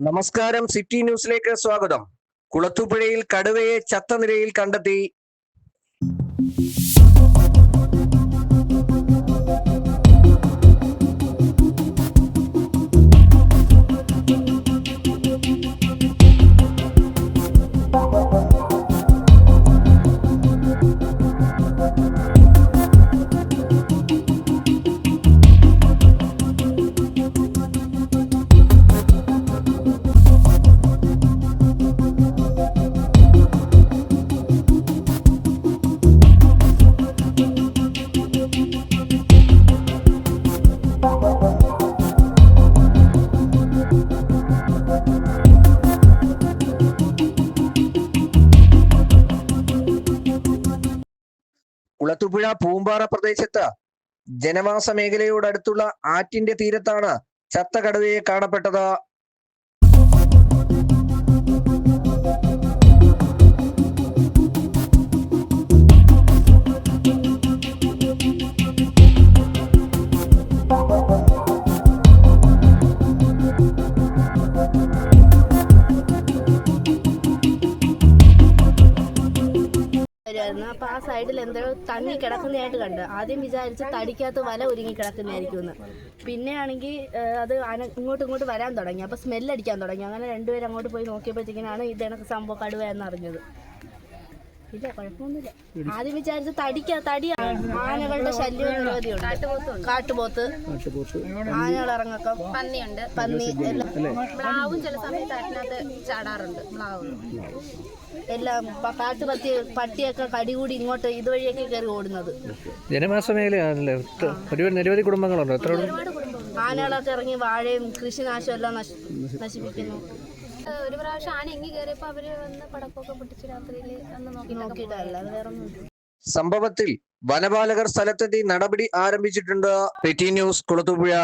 നമസ്കാരം, സിറ്റി ന്യൂസിലേക്ക് സ്വാഗതം. കുളത്തൂപ്പുഴയിൽ കടുവയെ ചത്ത നിലയിൽ കണ്ടെത്തി. കുളത്തൂപ്പുഴ പൂമ്പാറ പ്രദേശത്ത് ജനവാസ മേഖലയോടടുത്തുള്ള ആറ്റിന്റെ തീരത്താണ് ചത്ത കടുവയെ കാണപ്പെട്ടത്. അപ്പൊ ആ സൈഡിൽ എന്തോ തങ്ങി കിടക്കുന്നതായിട്ട് കണ്ട്. ആദ്യം വിചാരിച്ച് തടിക്കകത്ത് വല ഒരുങ്ങി കിടക്കുന്നതായിരിക്കും. പിന്നെ ആണെങ്കിൽ അത് ഇങ്ങോട്ട് വരാൻ തുടങ്ങി. അപ്പൊ സ്മെല്ലടിക്കാൻ തുടങ്ങി. അങ്ങനെ രണ്ടുപേരും അങ്ങോട്ട് പോയി നോക്കിയപ്പോഴത്തേക്കിനാണ് ഇതെനക്ക് സംഭവം കടുവ എന്നറിഞ്ഞത്. ഇല്ല, കുഴപ്പമൊന്നുമില്ല. ആദ്യം വിചാരിച്ച് തടി ആനകളുടെ ശല്യം നിരവധിയുണ്ട്. കാട്ടുപോത്ത്, ആനകളിറങ്ങക്കം, പന്നി മ്ലാവും ചില സമയത്ത് അതിനകത്ത് ചാടാറുണ്ട്. മ്ലാവ് എല്ലാം പട്ടിയൊക്കെ കടികൂടി ഇങ്ങോട്ട് ഇതുവഴിയൊക്കെ കയറി ഓടുന്നത്. ജനവാസ മേഖലയാണല്ലേ, നിരവധി കുടുംബങ്ങളുണ്ട്. ഒരുപാട് ആനകളൊക്കെ ഇറങ്ങി വാഴയും കൃഷിനാശം എല്ലാം നശിപ്പിക്കുന്നു. ഒരു പ്രാവശ്യം ആന എങ്ങി കയറിയപ്പോ അവര് വന്ന് പടക്കമൊക്കെ പൊട്ടിച്ച് രാത്രിയിൽ നോക്കിയിട്ടല്ല, അത് വേറെ ഒന്നും. സംഭവത്തിൽ വനപാലകർ സ്ഥലത്തെത്തി നടപടി ആരംഭിച്ചിട്ടുണ്ട്. City news, Kulathupuzha.